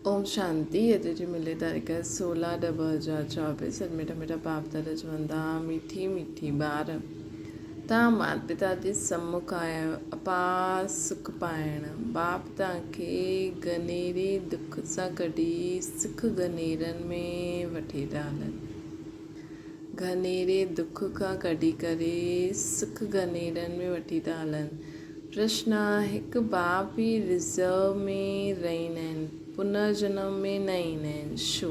ओम शांति। यदि जी मिले तारीख 16/2024। मीठा मीठा बाप दादा चवंदा मीठी मीठी ॿार तव्हां माता पिता जे सम्मुख आया आहियो अपार सुख पाइण। बाप तव्हांखे गनेरे दुख सां कढी सुख गनेरनि में वठी था हलनि। घनेरे दुख खां कढी करे सुख गनेरनि में वठी था हलनि। प्रश्न आहे, हिकु बाप ई रिज़र्व में रहंदा आहिनि, पुनर्जन्म में न ईंदा आहिनि, छो?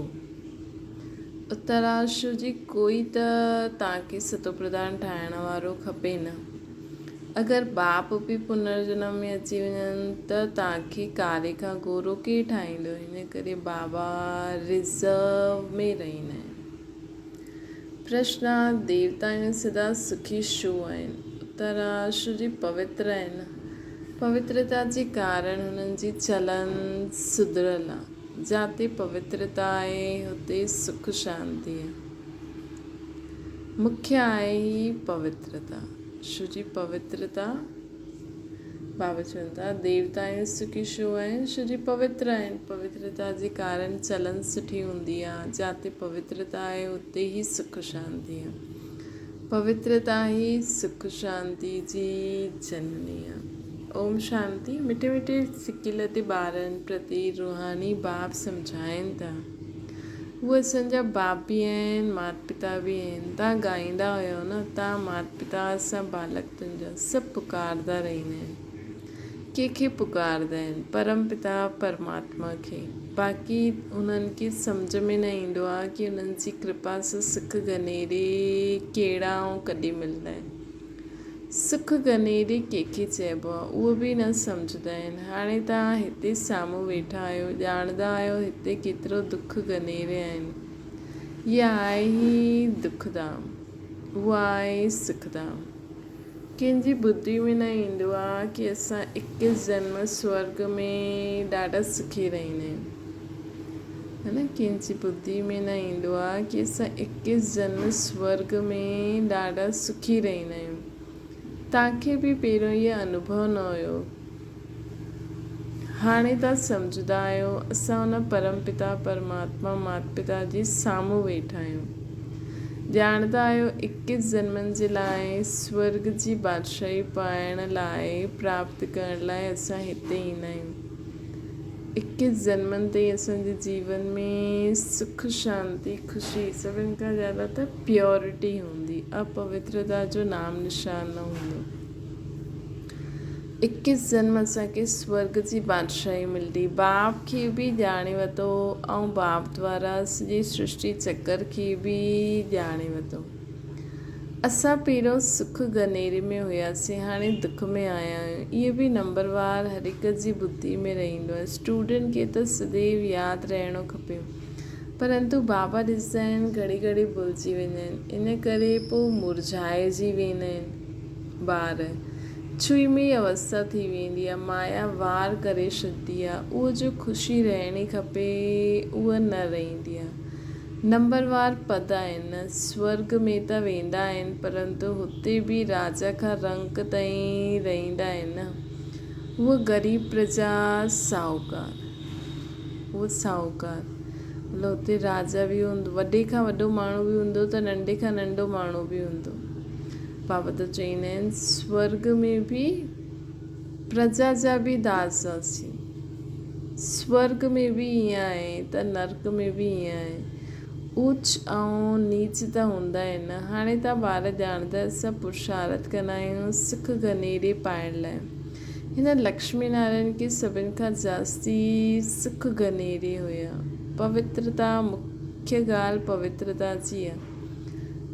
उत्तराशु जी, कोई त तव्हांखे सतो प्रधान ठाहिण वारो खपे न। अगरि बाप बि पुनर्जन्म में अची वञनि त तव्हांखे कारे खां गोरो केरु ठाहींदो? हिन करे बाबा रिज़र्व में रहंदा आहिनि। प्रश्न, देवता सदा सुखी छो आहिनि? उत्तराशु जी, पवित्र आहिनि। पवित्रता जे कारण हुननि जी चलन सुधरियल आहे। जिते पवित्रता आहे हुते सुख शांती आहे। मुख्य आहे ही पवित्रता। छो जी पवित्रता, बाबा चवनि था देवता सुखी छो आहिनि? छो जी पवित्र आहिनि। पवित्रता जे कारण चलन सुठी हूंदी आहे। जिते पवित्रता आहे हुते ई सुख शांती आहे। पवित्रता ही सुख शांति जी जननी आहे। ओम शांति। मिठे मिठे सिकिल ते ॿारनि प्रति रूहानी बाप सम्झाइनि था। उहे असांजा बाप बि आहिनि, माता पिता बि आहिनि। तव्हां ॻाईंदा हुयो न, तव्हां माता पिता सां बालक तुंहिंजा सभु पुकारंदा रहंदा आहिनि। कंहिंखे पुकारंदा आहिनि? परम पिता परमात्मा खे। बाक़ी उन्हनि खे सम्झ में न ईंदो आहे कि उन्हनि जी कृपा सां सुख गनेरे कहिड़ा ऐं कॾहिं मिलंदा आहिनि। सुख गनेरे कंहिंखे चइबो आहे उहो बि न सम्झंदा आहिनि। हाणे तव्हां हिते साम्हूं वेठा आहियो, ॼाणंदा आहियो हिते केतिरो दुख गनेरे आहिनि। इहा आहे ई दुखधाम, उहा आहे सुखधाम। कंहिंजी ॿुधी में न ईंदो आहे कि असां 21 जन्म स्वर्ग में ॾाढा सुखी रहंदा आहियूं, है न। कंहिंजी ॿुधी में न ईंदो आहे कि असां 21 जन्म स्वर्ग में ॾाढा सुखी रहंदा आहियूं। तव्हांखे बि पहिरियों इहो अनुभव न हुयो, हाणे तव्हां सम्झंदा आहियो। असां हुन परम पिता परमात्मा माता पिता जे साम्हूं वेठा आहियूं। ॼाणंदा आहियो 21 जन्मनि जे लाइ स्वर्ग जी बादशाही पाइण लाइ, प्राप्त करण लाइ असां हिते ईंदा आहियूं। 21 जन्मनि ते असांजे जीवन में सुख शांती ख़ुशी सभिनि खां ज़्यादा त प्योरिटी हूंदी, अपवित्रता जो नाम निशान न हूंदो। 21 जन्म असांखे स्वर्ग जी बादशाही मिलंदी। बाप खे बि ॼाणे वरितो ऐं बाप द्वारा सॼी सृष्टि चक्कर खे बि ॼाणे वरितो। असां पहिरियों सुख गनेरे में हुआसीं, हाणे दुख में आया आहियूं। इहो बि नंबरवार हर हिक जी बुद्धि में रहंदो आहे। स्टूडेंट खे त सदैव यादि रहणो खपे, परंतु बाबा ॾिसंदा आहिनि घड़ी घड़ी भुलिजी वेंदा आहिनि। इन करे पोइ मुरझाइजी वेंदा आहिनि ॿार। छुई में अवस्था थी वेंदी आहे, माया वार करे छॾंदी आहे। उहो जो ख़ुशी रहणी खपे उहा न रहंदी आहे। नंबरवार पद आहिनि, स्वर्ग में त वेंदा आहिनि, परंतु हुते बि राजा खां रंक ताईं रहंदा आहिनि न। उहा ग़रीब प्रजा साहूकार, उहो साहूकार मतिलबु हुते राजा बि हूंदो, वॾे खां वॾो माण्हू बि हूंदो त नंढे खां नंढो माण्हू बि हूंदो। बाबा त चवंदा आहिनि स्वर्ग में बि प्रजा जा बि दासासीं। स्वर्ग में बि ईअं आहे त नर्क में बि ईअं आहे। ऊच ऐं नीच त हूंदा आहिनि। हाणे तव्हां ॿार ॼाणंदा असां पुरुषार्थ कंदा आहियूं सुख गनेरे पाइण लाइ। हिन लक्ष्मी नारायण खे सभिनि खां जास्ती सुख गनेरे हुया। पवित्रता, मुख्य ॻाल्हि पवित्रता जी आहे।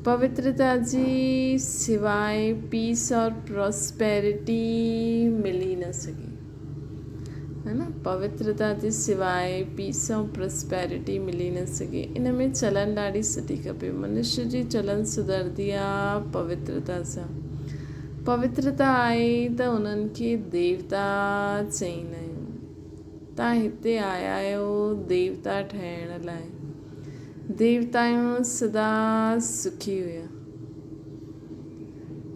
पवित्रता जी सिवाय पीस और प्रॉस्पेरिटी मिली न सघे, है न। पवित्रता जे सिवाय पीस ऐं प्रॉस्पेरिटी मिली न सघे। इन में चलन ॾाढी सुठी खपे। मनुष्य जी चलन सुधरंदी आहे पवित्रता सां। पवित्रता आहे त उन्हनि खे देवता चईंदा आहियूं। तव्हां हिते आया आहियो देवता ठहिण लाइ। देवताऊं सदा सुखी हुया।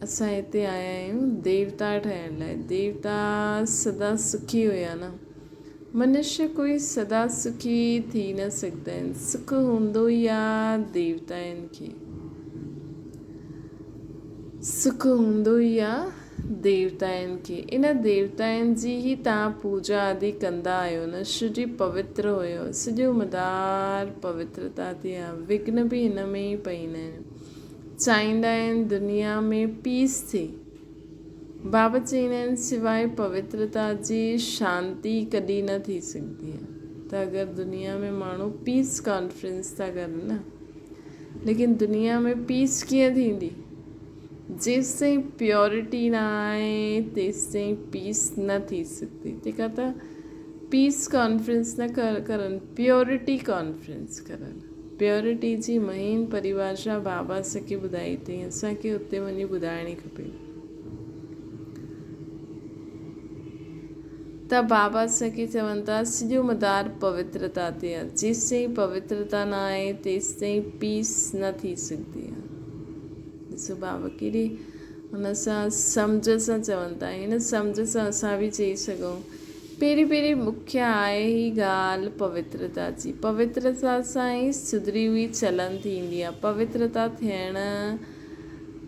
असां हिते आया आहियूं देवता ठहिण लाइ। देवता सदा सुखी हुया न। मनुष्य कोई सदा सुखी थी न सघंदा आहिनि। सुख हूंदो ई आहे देवताउनि खे, सुख हूंदो ई आहे देवताउनि खे। इन देवताउनि जी ई तव्हां पूजा आदि कंदा आहियो न। शुजी पवित्र हुयो, सॼो मदार पवित्रता ते आहे। विघ्न बि हिन में ई पवंदा आहिनि। चाहींदा आहिनि दुनिया में पीस थिए। बाबा चवंदा आहिनि सिवाय पवित्रता जी शांती कॾहिं न थी सघंदी आहे। त अगरि दुनिया में माण्हू पीस कॉन्फ्रेंस था कनि न, लेकिन दुनिया में पीस कीअं थींदी? जेसि ताईं प्योरिटी न आहे तेसि ताईं पीस न थी सघंदी। तंहिंखां त पीस कॉन्फ्रेंस न करनि, प्योरिटी कॉन्फ्रेंस करनि। प्योरिटी जी महीन परिभाषा बाबा असांखे ॿुधाई अथई, असांखे उते वञी ॿुधाइणी खपे। त बाबा असांखे चवनि था सॼो मदार पवित्रता ते आहे। जेसि ताईं पवित्रता न आहे तेसि ताईं पीस न थी सघंदी आहे। ॾिसो बाबा केॾी हुन सां सम्झ सां चवनि था। हिन सम्झ सां असां बि चई सघूं। पहिरीं मुख्य आहे ही ॻाल्हि पवित्रता जी। पवित्रता सां ई सुधरी हुई चलन थींदी आहे। पवित्रता थियण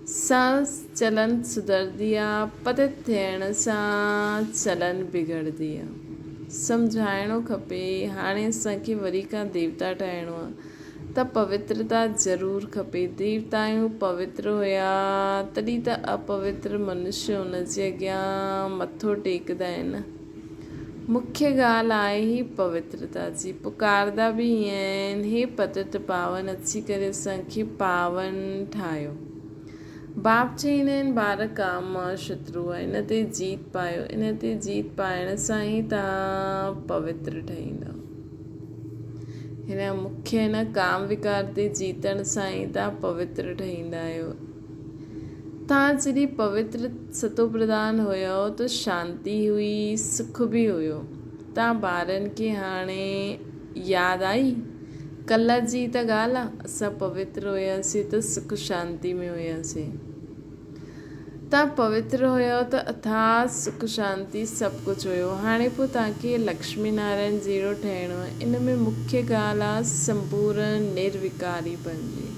सां चलन सुधरंदी आहे, पतित थियण सां चलन बिगड़ंदी आहे। सम्झाइणो खपे। हाणे असांखे वरी का देवता ठाहिणो आहे त पवित्रता ज़रूरु खपे। देवताऊं पवित्र हुया तॾहिं त अपवित्र मनुष्य हुन जे अॻियां मथो टेकंदा आहिनि। मुख्य ॻाल्हि आहे ही पवित्रता जी। पुकारदा बि ईअं आहिनि, हे पतित पावन अची करे असांखे पावन ठाहियो। बाप चवंदा आहिनि ॿार काम मां शत्रु आहे, इन ते जीत पायो। इन ते जीत पाइण सां ई तव्हां पवित्र ठहींदा। हिन मुख्य हिन काम विकार ते जीतण सां ई तव्हां पवित्र ठहींदा आहियो। तव्हां जॾहिं पवित्र सतो प्रधान हुयो त शांती हुई, सुख बि हुयो। तव्हां ॿारनि खे हाणे यादि आई कल्ह जी त ॻाल्हि आहे, असां पवित्र हुयासीं त सुख शांती में हुयासीं। तव्हां पवित्र हुयो त अथाह सुख शांती सभु कुझु हुयो। हाणे पोइ तव्हांखे लक्ष्मी नारायण जहिड़ो ठहिणो आहे। इन में मुख्य ॻाल्हि आहे संपूर्ण निर्विकारी बणिजे।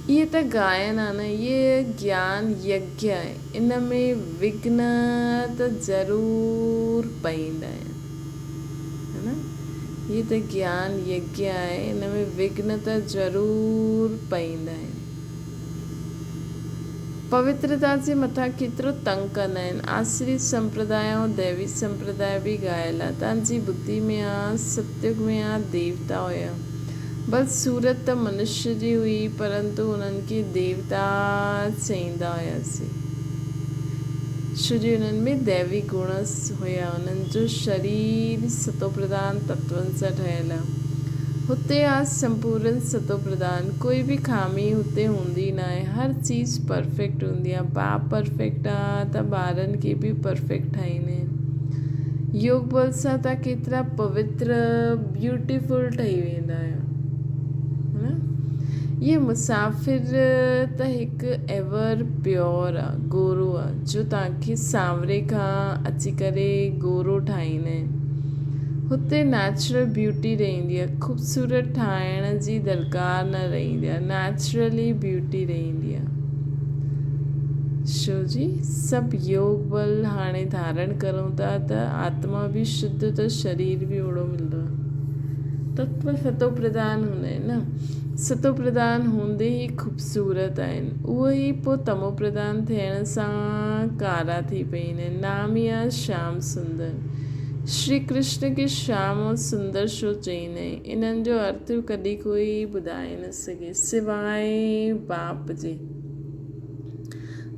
इहे त गायन आहे न, इहे ज्ञान यज्ञ आहे। इन में विघ्न त ज़रूरु पवंदा आहिनि, है न। इहे त ज्ञान यज्ञ आहे, इन में विघ्न त ज़रूरु पवंदा आहिनि। पवित्रता जे मथां केतिरो तंग कंदा आहिनि। आश्रित संप्रदाय ऐं दैवी संप्रदाय बि ॻाल्हि आहे। तव्हांजी बुद्धि में आहे सत्युग में आहे देवता हुया। बसि सूरत त मनुष्य जी हुई, परंतु उन्हनि खे देवता चईंदा हुयासीं। छोजो उन्हनि में दैवी गुण हुया। उन्हनि जो शरीर सतो प्रधान तत्वनि सां ठहियलु आहे। हुते आहे संपूर्ण सतो प्रधान। कोई बि खामी हुते हूंदी न आहे। हर चीज़ परफेक्ट हूंदी आहे। बाप परफेक्ट आहे त ॿारनि खे बि परफेक्ट ठाहींदा आहिनि। योग बल सां तव्हां केतिरा पवित्र ब्यूटीफुल ठही वेंदा आहियो, है न। इहे मुसाफ़िर त हिकु एवर प्योर आहे, गोरो आहे, जो तव्हांखे सांवरे खां अची करे गोरो ठाहींदा आहिनि। हुते नेचुरल ब्यूटी रहंदी आहे। ख़ूबसूरत ठाहिण जी दरकार न रहंदी आहे। नेचुरली ब्यूटी रहंदी आहे। छो जी सभु योग बल हाणे धारण करूं था त आत्मा बि शुद्ध त शरीर बि ओड़ो मिलंदो आहे। तत्व सतो प्रधान हूंदा आहिनि न। सतो प्रधान हूंदे ई ख़ूबसूरत आहिनि। उहो ई पोइ तमो प्रधान थियण सां कारा थी पवंदा आहिनि। नाम ई आहे श्याम सुंदर। श्री कृष्ण खे श्याम और सुंदर छो चईंदा आहिनि? इन्हनि जो अर्थ कॾहिं कोई ॿुधाए न सघे सिवाय बाप जे।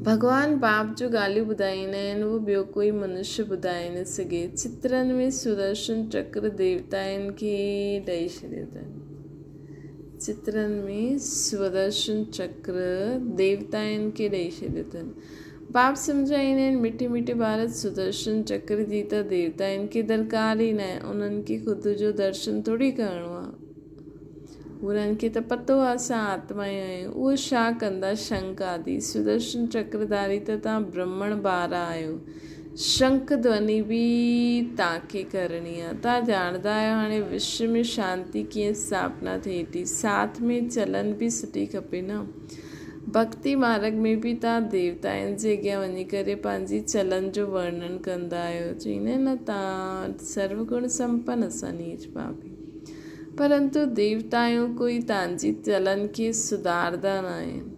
भॻवान बाप जो ॻाल्हियूं ॿुधाईंदा आहिनि, उहो ॿियो कोई मनुष्य ॿुधाए न सघे। चित्रनि में सुदर्शन चक्र देवताउनि खे ॾेई छॾियो अथनि। चित्रनि में सुदर्शन चक्र देवताउनि खे ॾेई छॾियो अथनि। बाप सम्झाईंदा आहिनि मिठी मिठी भारत सुदर्शन चक्र जी त देवताउनि खे दरकार ई न आहे। उन्हनि खे ख़ुदि जो दर्शन थोरी करिणो आहे। उन्हनि खे त पतो आहे असां आत्मा ई आहियूं। उहे छा कंदा शंक आदि। सुदर्शन चक्रधारी त तव्हां ब्राह्मण ॿार आहियो। शंख ध्वनि भी तव्हांखे करणी आहे। तव्हां ॼाणंदा आहियो हाणे विश्व में शांती कीअं स्थापना थिए थी, साथ में चलन बि सुठी खपे न। भक्ति मार्ग में बि तव्हां देवताउनि जे अॻियां वञी करे पंहिंजी चलन जो वर्णन कंदा आहियो, चईंदा आहिनि न तव्हां सर्वगुण संपन्न असां नीच पापी। परंतु देवताऊं कोई तव्हांजी चलन खे सुधारंदा न आहिनि।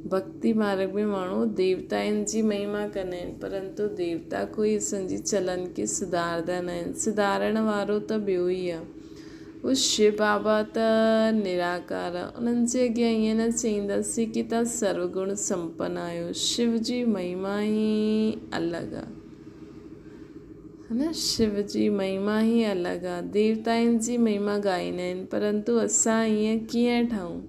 भक्ति मार्ग में माण्हू देवताउनि जी महिमा कंदा आहिनि, परंतु देवता कोई असांजी चलन खे सुधारंदा न आहिनि। सुधारण वारो त ॿियो ई आहे, उहो शिव बाबा त निराकार आहे। उन्हनि जे अॻियां ईअं न चईंदासीं की तव्हां सर्वगुण संपन्न आहियो। शिव जी महिमा ई अलॻि आहे, है न। शिव जी महिमा ई अलॻि आहे। देवताउनि जी महिमा ॻाईंदा आहिनि, परंतु असां ईअं कीअं ठहूं।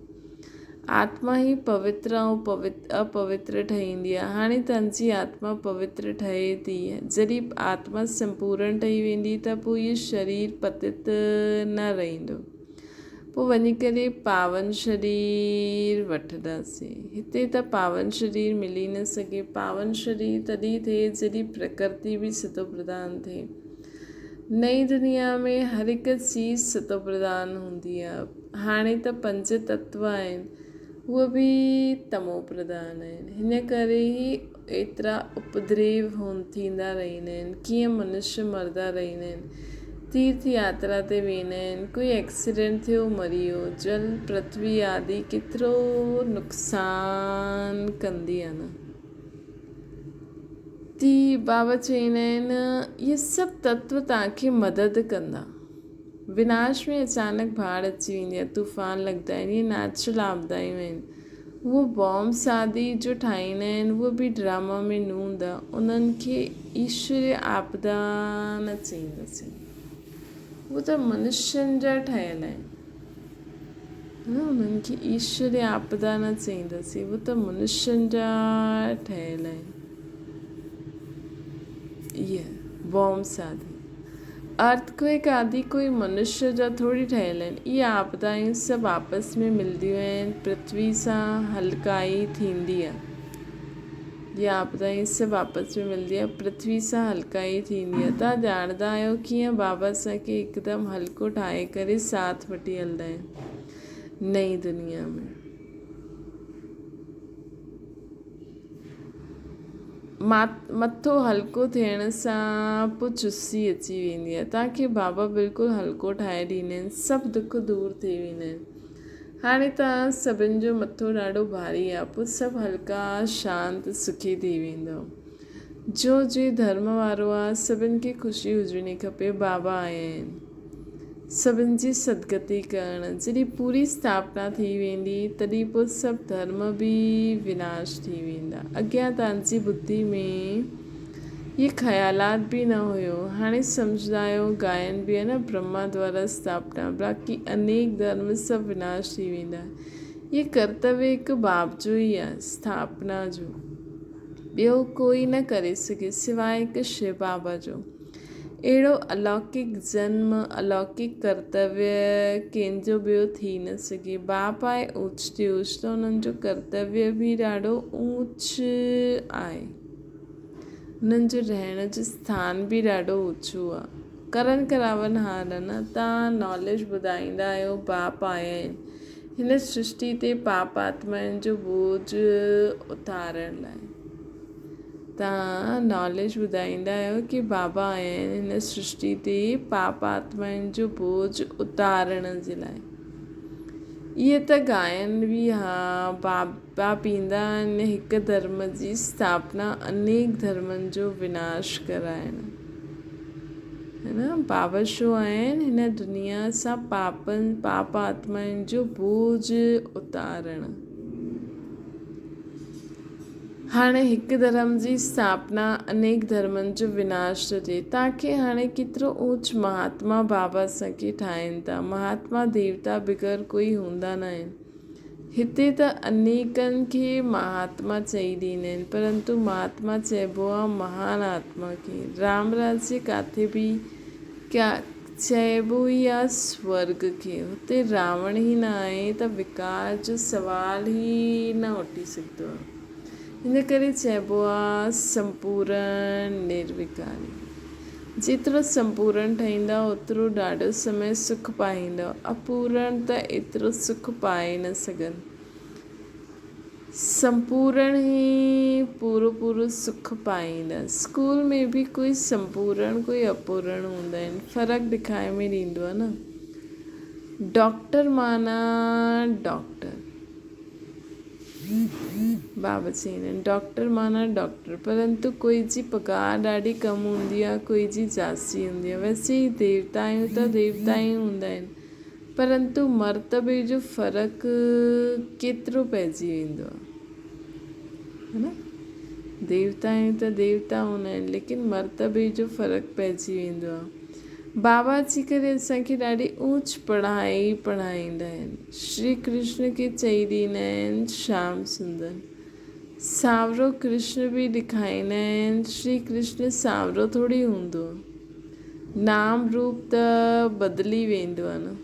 आत्मा ई पवित्र ऐं अपवित्र ठहींदी आहे। हाणे तव्हांजी आत्मा पवित्र ठहे थी, जॾहिं आत्मा संपूर्ण ठही वेंदी त पोइ इहो शरीर पतित न रहंदो, पोइ वञी करे पावन शरीर वठंदासीं। हिते त पावन शरीर मिली न सघे। पावन शरीर तॾहिं थिए जॾहिं प्रकृति बि सतो प्रधान थिए। नई दुनिया में हर हिकु चीज़ सतो प्रधान हूंदी आहे। हाणे त 5 तत्व आहिनि, उहे बि तमो प्रधान आहिनि। हिन करे ई एतिरा उपद्रव थींदा रहंदा आहिनि। कीअं मनुष्य मरंदा रहंदा आहिनि, तीर्थ यात्रा ते वेंदा आहिनि, कोई एक्सीडेंट थियो मरी वियो। जल पृथ्वी आदि केतिरो नुक़सान कंदी आहे न। ती बाबा चवंदा आहिनि इहे सभु तत्व तव्हांखे मदद कंदा। विनाश में अचानक बाढ़ अची वेंदी आहे, तूफ़ान लॻंदा आहिनि, इहे नेचुरल आपदायूं आहिनि। उहो बॉम्ब्स आदि जो ठाहींदा आहिनि, उहो बि ड्रामा में न हूंदा। उन्हनि खे ईश्वरीय आपदा न चईंदासीं, उहो त मनुष्यनि जा ठहियल आहिनि। उन्हनि खे ईश्वरीय आपदा न चईंदासीं, उहो त मनुष्यनि जा ठहियल आहिनि। इहे बॉम्ब्स आदि अर्थक्वेक आदि कोई मनुष्य जा थोरी ठहियल आहिनि। इहे आपदायूं सभु आपस में मिलंदियूं आहिनि, पृथ्वी सां हलकाई थींदी आहे। इहे आपदायूं सभु आपस में मिलंदी आहे, पृथ्वी सां हलकाई थींदी आहे। तव्हां ॼाणंदा आहियो कीअं बाबा असांखे हिकदमि हल्को ठाहे करे साथ वठी हलंदा आहिनि नई दुनिया में। मथो हल्को थियण सां पोइ चुसी अची वेंदी आहे। तव्हांखे बाबा बिल्कुलु हल्को ठाहे ॾींदा आहिनि, सभु दुख दूरि थी वेंदा आहिनि। हाणे तव्हां सभिनि जो मथो ॾाढो भारी आहे, पोइ सभु हल्का शांति सुखी थी वेंदव। जो धर्म वारो आहे सभिनि खे ख़ुशी हुजणी खपे। बाबा आया आहिनि सभिनि जी सदगति करणु। जॾहिं पूरी स्थापना थी वेंदी तॾहिं पोइ सभु धर्म बि विनाश थी वेंदा। अॻियां तव्हांजी बुद्धि में इहे ख़्यालात बि न हुयो। हाणे सम्झंदा आहियो गायन बि आहे न, ब्रह्मा द्वारा स्थापना, बाक़ी अनेक धर्म सभु विनाश थी वेंदा। इहे कर्तव्य हिकु बाप जो ई आहे, स्थापना जो। ॿियो कोई न करे सघे सिवाय हिकु शिव बाबा जो। अहिड़ो अलौकिक जन्म, अलौकिक कर्तव्य कंहिंजो ॿियो थी न सघे। बाप आहे ऊच ते ऊच, त उन्हनि जो कर्तव्य बि ॾाढो ऊच आहे। उन्हनि जो रहण जो स्थान बि ॾाढो ऊचो आहे। करन करावन हार आहे न। तव्हां नॉलेज ॿुधाईंदा आहियो बाप आया आहिनि हिन सृष्टि ते पाप आत्माउनि जो बोझ उतारण लाइ। तव्हां नॉलेज ॿुधाईंदा आहियो की बाबा आया आहिनि हिन सृष्टि ते पाप आत्माउनि जो बोझ उतारण जे लाइ। इहे त गायन बि हा। बाबा पींदा आहिनि हिकु धर्म जी स्थापना, अनेक धर्मनि जो विनाश कराइण, है न। बाबा छो आहिनि हिन दुनिया सां पाप आत्माउनि जो बोझ उतारण। हाणे हिकु धर्म जी स्थापना, अनेक धर्मनि जो विनाश थो थिए। तव्हांखे हाणे केतिरो ऊच महात्मा बाबा असांखे ठाहिनि था। महात्मा देवता बग़ैर कोई हूंदा न आहिनि। हिते त अनेकनि खे महात्मा चई ॾींदा आहिनि, परंतु महात्मा चइबो आहे महान आत्मा खे। राम राज्य किथे बि चइबो ई आहे स्वर्ग खे। हुते रावण ई न आहे त विकार जो सवाल ई न उठी सघंदो आहे। हिन करे चइबो आहे संपूर्ण निर्विकारी। जेतिरो संपूर्ण ठहींदा ओतिरो ॾाढो समय सुख पाईंदव, अपूर्ण त एतिरो सुख पाए न सघनि। संपूर्ण ही पूरो पूरो सुख पाईंदा। स्कूल में भी कोई संपूर्ण कोई अपूर्ण हूंदा आहिनि, फ़र्क़ु ॾेखारे में ॾींदो आहे न। डॉक्टर माना डॉक्टर, बाबा चईंदा आहिनि डॉक्टर माना डॉक्टर, परंतु कोई जी पघार ॾाढी कम हूंदी आहे, कोई जी जास्ती हूंदी आहे। वैसे ही देवता आहियूं त देवता ई हूंदा आहिनि, परंतु मर्तबे जो फ़र्क़ु केतिरो पइजी वेंदो आहे, है न। देवता आहियूं त देवता हूंदा आहिनि, लेकिन मर्तबे जो फ़र्क़ु पइजी वेंदो आहे। बाबा अची करे असांखे ॾाढी ऊच पढ़ाई पढ़ाईंदा आहिनि। श्री कृष्ण खे चई ॾींदा आहिनि श्याम सुंदर, सावरो कृष्ण बि ॾेखारींदा आहिनि। श्री कृष्ण सावरो थोरी हूंदो, नाम रूप त बदिली वेंदो आहे न।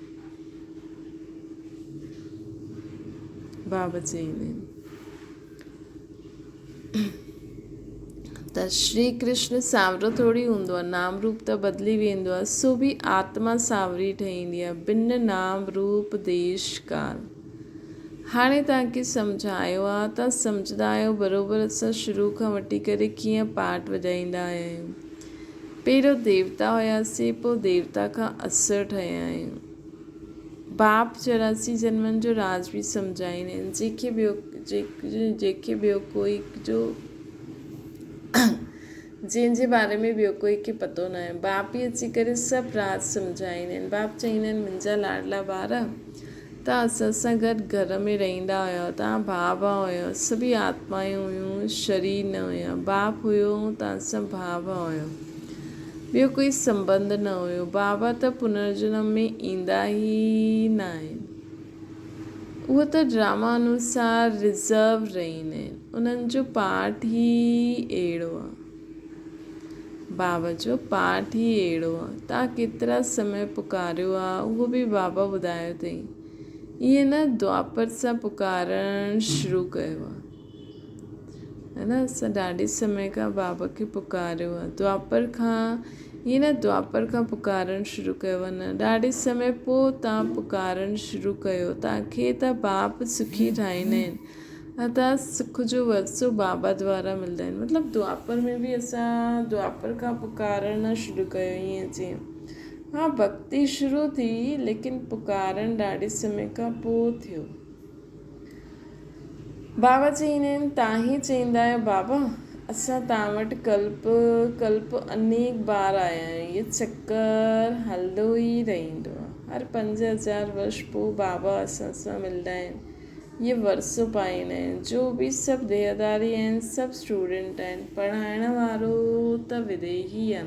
बाबा चईंदा आहिनि त श्री कृष्ण सावरो थोरी हूंदो आहे, नाम रूप त बदिली वेंदो आहे। सो बि आत्मा सावरी ठहींदी आहे, बिन नाम रूप देश काल। हाणे तव्हांखे सम्झायो आहे, तव्हां सम्झंदा आहियो बराबरि। असां शुरू खां वठी करे कीअं पाठ वॼाईंदा आया आहियूं। पहिरियों देवता हुयासीं, पोइ देवता खां असुर ठहिया आहियूं। बाप 84 जन्मनि जो राज बि सम्झाईंदा आहिनि। जंहिंखे ॿियो कोई जो जंहिंजे बारे में ॿियो कोई खे पतो न आहे, बाप ई अची करे सभु राज सम्झाईंदा आहिनि। बाप चईंदा आहिनि मुंहिंजा लाडला ॿार, तव्हां असां सां गॾु घर में रहंदा हुयो, तव्हां भाउ भाउ हुयो, सभई आत्मायूं हुयूं, शरीर न हुया। बाप हुयो, तव्हां सां भाउ भाउ हुयो, ॿियो कोई संबंध न हुयो। बाबा त पुनर्जन्म में ईंदा ई न आहिनि, उहो त ड्रामा अनुसार रिज़र्व रहंदा आहिनि। उन्हनि जो पाठ ई अहिड़ो आहे, बाबा जो पाठ ई अहिड़ो आहे। तव्हां केतिरा समय पुकारियो आहे उहो बि बाबा ॿुधायो अथई। ईअं न द्वापर सां पुकारणु शुरू कयो आहे, है न। असां ॾाढे समय खां बाबा खे पुकारियो आहे, द्वापर खां। ईअं न द्वापर खां पुकारणु शुरू कयो आहे, न ॾाढे समय पोइ तव्हां पुकारणु शुरू कयो। तव्हांखे त बाप सुखी ठाहींदा आहिनि, तव्हां सुख जो वरसो बाबा द्वारा मिलंदा आहिनि। मतिलबु द्वापर में बि असां द्वापर खां पुकारणु न शुरू कयो, ईअं चयूं। हा, भक्ति शुरू थी, लेकिन पुकारणु ॾाढे समय खां पोइ थियो। बाबा चईंदा आहिनि तव्हां ई चईंदा आहियो बाबा असां तव्हां वटि कल्प अनेक बार आया आहियूं। इहो चकर हलंदो ई रहंदो आहे। हर 5000 वर्ष पोइ बाबा असां सां मिलंदा आहिनि, इहे वरसो पाईंदा आहिनि। जो बि सभु देहदारी आहिनि, सभु स्टूडेंट आहिनि। पढ़ाइण वारो त विदेही आहे न,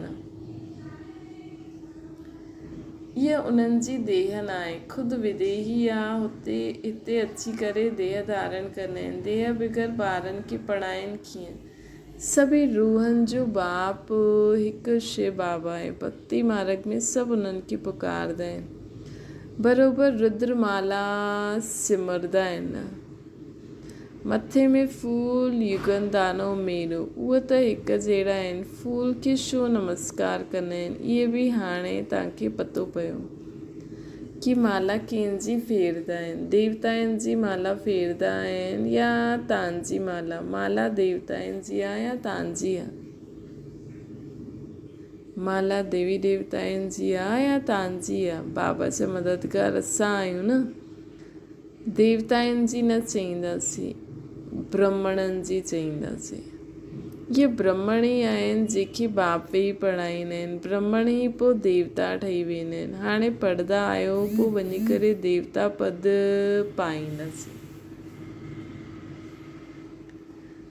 इहा उन्हनि जी देह न आहे, ख़ुदि विदेही आहे। हिते अची करे देह धारण कंदा आहिनि। देह बग़ैर ॿारनि खे पढ़ाइनि कीअं? सभई रूहनि जो बाप हिकु शिव बाबा आहे। भक्ति मार्ग में सभु उन्हनि खे पुकारंदा आहिनि, बराबरि रुद्रमाला सिमरंदा आहिनि। मथे में फूल युगन दानो मेरो, उहे त हिकु जहिड़ा आहिनि। फूल खे छो नमस्कार कंदा आहिनि, इहे बि हाणे तव्हांखे पतो पियो कि माला कंहिंजी फेरंदा आहिनि। देवताउनि जी माला फेरंदा आहिनि या तव्हांजी माला देवताउनि जी आहे या तव्हांजी आहे? माला देवी देवताउनि जी आहे या तव्हांजी आहे? बाबा जा मददगार असां आहियूं न। देवताउनि जी न चईंदासीं, ब्राह्मणनि जी चईंदासीं। इहे ब्राह्मण ई आहिनि जेके बाप ई पढ़ाईंदा आहिनि। ब्राह्मण ई पोइ देवता ठही वेंदा आहिनि। हाणे पढ़ंदा आहियो, पोइ वञी करे देवता पद पाईंदासीं।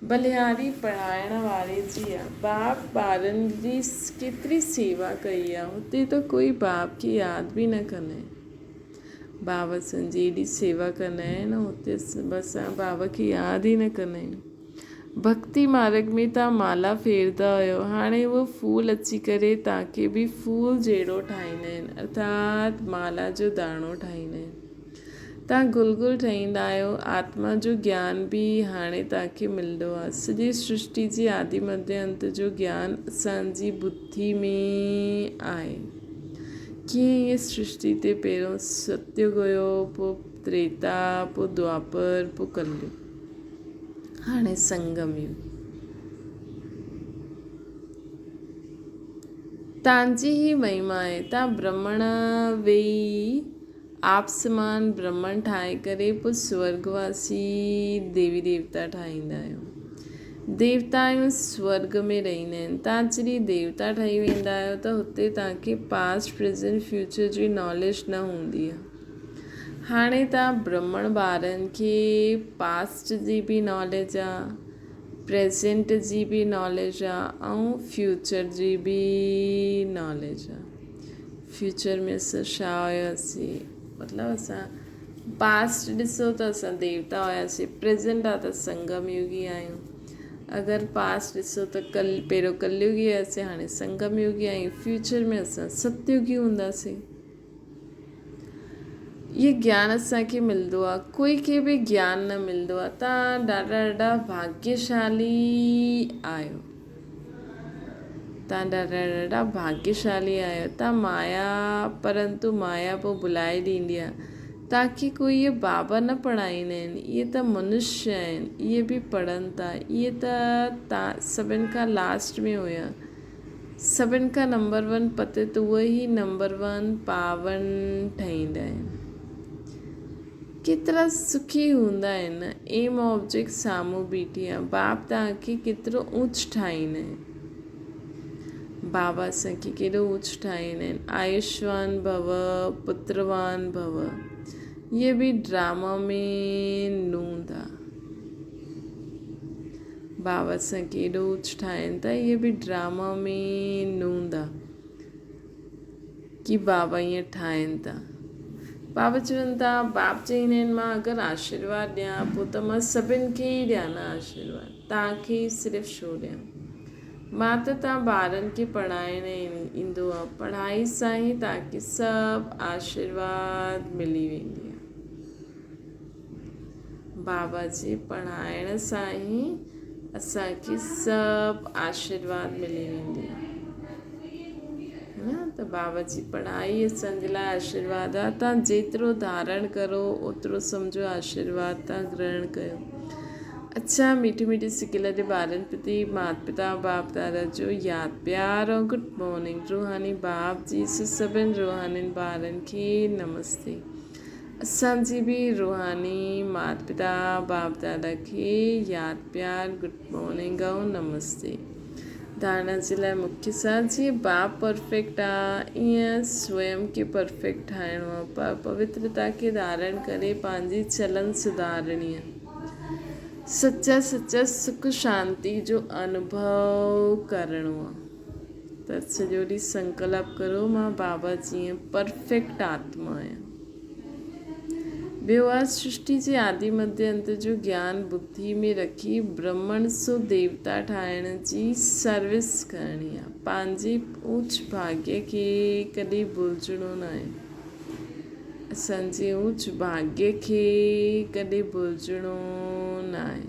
बलिहारी पढ़ाइण वारे जी आहे। बाप ॿारनि जी केतिरी सेवा कई आहे, हुते त कोई बाप खे यादि बि न कंदा आहिनि। बाबा संजी एॾी सेवा कंदा आहिनि, हुते बसि बाबा खे यादि ई न कंदा आहिनि। भक्ति मार्ग में तव्हां माला फेरंदा हुयो, हाणे उहो फूल अची करे तव्हांखे बि फूल जहिड़ो ठाहींदा आहिनि, अर्थात माला जो दाणो ठाहींदा आहिनि। तव्हां गुल ठहींदा आहियो। आत्मा जो ज्ञान बि हाणे तव्हांखे मिलंदो आहे। सॼी सृष्टि जी आदि मध्य अंत जो ज्ञान असांजी बुद्धि में आहे। कीअं इहा सृष्टि ते पहिरियों सतयुग हुयो, पोइ त्रेता, पोइ द्वापर, पोइ कलयुग, हाणे संगम युग। तव्हांजी ही महिमा आहे। तव्हां ब्रह्मण वेही आप समान ब्रह्मण ठाहे करे पोइ स्वर्गवासी देवी देवता ठाहींदा आहियो। देवता आहियूं स्वर्ग में रहंदा आहिनि। तव्हां जॾहिं देवता ठही वेंदा आहियो त हुते तव्हांखे पास्ट प्रेज़ेंट फ्यूचर जी नॉलेज न हूंदी आहे। हाणे तव्हां ब्रह्मण ॿारनि खे पास्ट जी बि नॉलेज आहे, प्रेज़ेंट जी बि नॉलेज आहे ऐं फ्यूचर जी बि नॉलेज आहे। फ्यूचर में असां छा हुयासीं, मतिलबु असां पास्ट ॾिसो त असां देवता हुयासीं, प्रेज़ेंट आहे त संगम युगी आहियूं। अगरि पास्ट ॾिसो त पहिरियों कलयुगी हुआसीं, हाणे संगम युगी आहियूं। फ्यूचर में असां सतयुगी हूंदासीं। ये ज्ञान असांखे मिलंदो आहे। कोई खे बि ज्ञान न मिलंदो आहे। तव्हां ॾाढा भाग्यशाली आहियो। तव्हां ॾाढा भाग्यशाली आहियो। तव्हां माया, परंतु माया पोइ भुलाए ॾींदी आहे। तव्हांखे कोई इहे बाबा न पढ़ाईंदा आहिनि। इहे त मनुष्य आहिनि, इहे बि पढ़नि था। इहे त तव्हां सभिनि खां लास्ट में हुया। सभिनि खां नंबर 1 पतित उहे ई नंबर 1 पावन ठहींदा आहिनि। केतिरा सुखी हूंदा आहिनि। एम ऑब्जेक्ट साम्हूं बीठी आहे। बाप तव्हांखे केतिरो ऊच ठाहींदा आहिनि। बाबा असांखे केॾो ऊच ठाहींदा आहिनि। आयुष्मान भव, पुत्रवान भव। इहे बि ड्रामा में नूंद आहे। बाबा असांखे एॾो ऊच ठाहिनि था। इहे बि ड्रामा में नूंद आहे की बाबा ईअं ठाहिनि था। बाबा चवनि था, बाप चईंदा आहिनि मां अगरि आशीर्वाद ॾियां पोइ त मां सभिनि खे ई ॾियां न आशीर्वाद, तव्हांखे ई सिर्फ़ु छो ॾियां। मां त तव्हां ॿारनि खे पढ़ाइणु ईंदो आहे। पढ़ाई सां ई तव्हांखे सभु आशीर्वाद मिली वेंदी आहे। बाबा जे पढ़ाइण सां ई असांखे सभु आशीर्वाद मिली वेंदी आहे। त बाबा जी पढ़ाई असांजे लाइ आशीर्वाद आहे। तव्हां जेतिरो धारण करो ओतिरो सम्झो आशीर्वाद तव्हां ग्रहण कयो। अच्छा, मीठी मीठी सिकियल जे ॿारनि प्रति माता पिता बाप दादा जो यादि प्यार ऐं गुड मॉर्निंग। रूहानी बाप जी सभिनि रूहानी ॿारनि खे नमस्ते। असांजी बि रूहानी माता पिता बाप दादा खे यादि प्यार गुड मॉर्निंग ऐं नमस्ते। धारणा जे लाइ मुख्य सार, जीअं बाप परफेक्ट आहे ईअं स्वयं खे परफेक्ट ठाहिणो आहे। पवित्रता खे धारण करे पंहिंजी चलन सुधारणी आहे। सच्चा सुख शांति जो अनुभव करिणो आहे। त सॼो ॾींहुं संकल्प करो मां बाबा जीअं परफेक्ट आत्मा आहियां। ॿियो आहे सृष्टि जे आदि मध्य अंत जो ज्ञान बुद्धि में रखी ब्रह्मण सो देवता ठाहिण जी सर्विस करणी आहे। पंहिंजे ऊच भाग्य खे कॾहिं भुलिजणो न आहे। असांजे ऊच भाग्य खे कॾहिं भुलिजणो न आहे।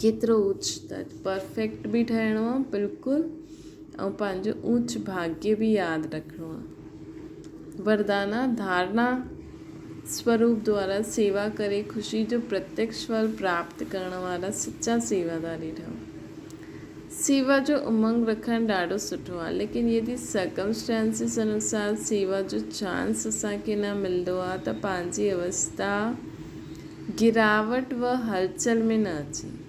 केतिरो ऊच त परफेक्ट बि ठहिणो आहे बिल्कुलु, ऐं पंहिंजो ऊच भाग्य बि यादि रखिणो आहे। वरदाना धारणा स्वरूप द्वारा सेवा करे ख़ुशी जो प्रत्यक्ष फल प्राप्त करण वारा सच्चा सेवादारी ठहो। सेवा जो उमंग रखणु ॾाढो सुठो आहे, लेकिन यदि सर्कमस्टेंसिस अनुसार सेवा जो चांस असांखे न मिलंदो आहे त पंहिंजी अवस्था गिरावट व हलचल में न अचे।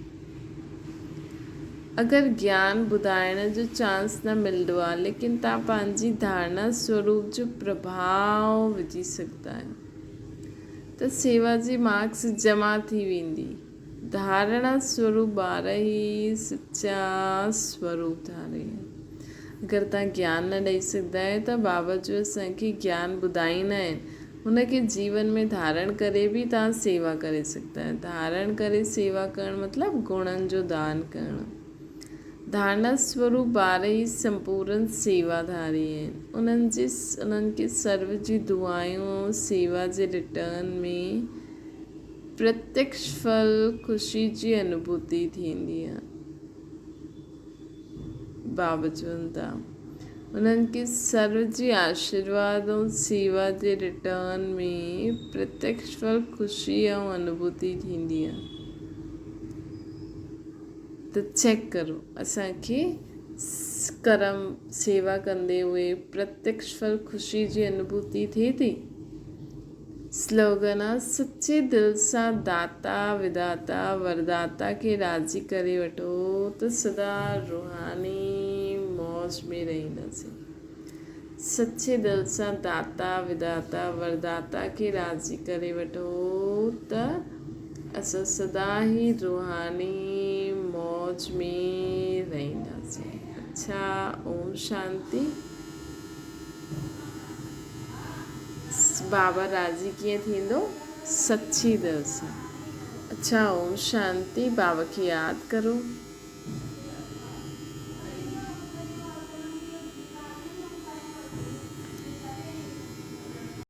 अगरि ज्ञान ॿुधाइण जो चांस न मिलंदो आहे, लेकिन तव्हां पंहिंजी धारणा स्वरूप जो प्रभाव विझी सघंदा आहियो त सेवा जी मार्क्स जमा थी वेंदी। धारणा स्वरूप ॿार ई सच्चा स्वरूप धारे। अगरि तव्हां ज्ञान न ॾेई सघंदा आहियो त बाबा जो असांखे ज्ञान ॿुधाईंदा आहिनि, हुनखे जीवन में धारण करे बि तव्हां सेवा करे सघंदा आहियो। धारण करे सेवा करणु मतिलबु गुणनि जो दान करणु। धारणा स्वरूप ॿार ई संपूर्ण सेवाधारी आहिनि। उन्हनि खे सर्व जी दुआयूं ऐं सेवा जे रिटर्न में प्रत्यक्ष फल ख़ुशी जी अनुभूति थींदी आहे। बाबा चवनि था उन्हनि खे सर्व जी आशीर्वाद ऐं सेवा जे रिटर्न में प्रत्यक्ष फल ख़ुशी ऐं अनुभूति थींदी आहे। त चेक करो असांखे कर्म सेवा कंदे हुए प्रत्यक्ष फल ख़ुशी जी अनुभूति थिए थी। स्लोगन आहे सच्चे दिल सां दाता विधाता वरदाता खे राज़ी करे वठो त सदा रूहानी मौज में रहंदासीं। सच्चे दिल सां दाता विधाता वरदाता खे राज़ी करे वठो त असां सदा ई रूहानी मौज में रहंदासीं। अच्छा, ओम शांति। बाबा राज़ी कीअं थींदो? सच्ची दिल सां। अच्छा, ओम शांति। बाबा खे यादि करो।